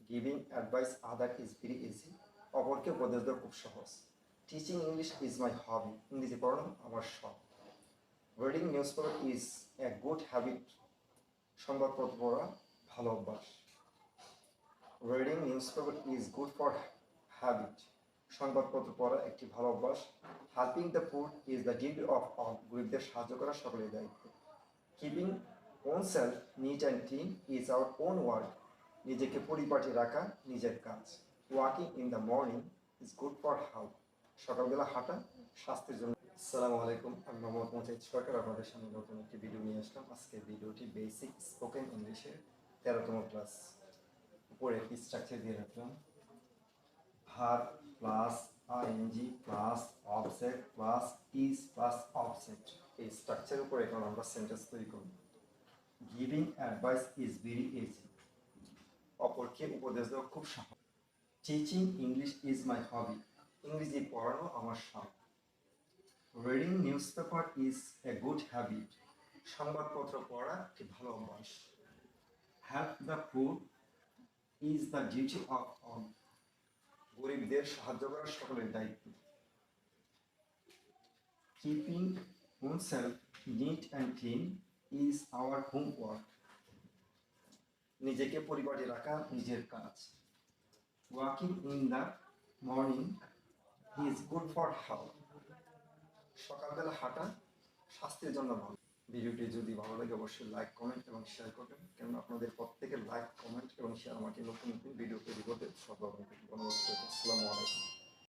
Giving advice other is very easy. অপরকে উপদেশ দেওয়া খুব সহজ। Teaching English is my hobby. ইংরেজি পড়ানো আমার শখ। Reading news paper is a good habit. সংবাদপত্র পড়া ভালো অভ্যাস। Reading news paper is good for habit. সংবাদপত্র পড়া একটি ভালো অভ্যাস। Helping the poor is the duty of all. গরিবদের সাহায্য করা সকলের দায়িত্ব। Keeping on self neat and clean is our own work. নিজেকে পরিপাটি রাখা নিজের কাজ। Walking in the morning is good for health. সকালবেলা হাঁটা স্বাস্থ্যের জন্য। আসসালামু আলাইকুম, আমি মোহাম্মদ মুজাহিদ সরকার আপনাদের সামনে নতুন একটি ভিডিও নিয়ে আসলাম। আজকের ভিডিওটি বেসিক স্পোকেন ইংলিশের 13তম ক্লাস। উপরে একটি স্ট্রাকচার দিয়ে রাখলাম। Verb plus ING plus object plus is plus object, এই স্ট্রাকচারের উপরে এখন আমরা সেন্টেন্স তৈরি করব। Giving advice is very easy. অপরকে উপদেশ দেওয়া খুব সহজ। Teaching English is my hobby. ইংরেজি পড়ানো আমার শখ। Reading news paper is a good habit. সংবাদপত্র পড়া একটি ভালো অভ্যাস। Help the poor is the duty of all. গরিবদের সাহায্য করা সকলের দায়িত্ব। Keeping oneself neat and clean is our homework. নিজেকে পরিপাটি রাখা নিজের কাজ। Walking in the morning is good for health. সকালবেলা হাঁটা স্বাস্থ্যের জন্য ভালো। ভিডিওটি যদি ভালো লাগে অবশ্যই লাইক কমেন্ট এবং শেয়ার করবেন, কেন আপনাদের প্রত্যেকের লাইক কমেন্ট এবং শেয়ার আমাকে নতুন নতুন ভিডিও তৈরি করতে সহযোগিতা করবে। ধন্যবাদ। আসসালামু আলাইকুম।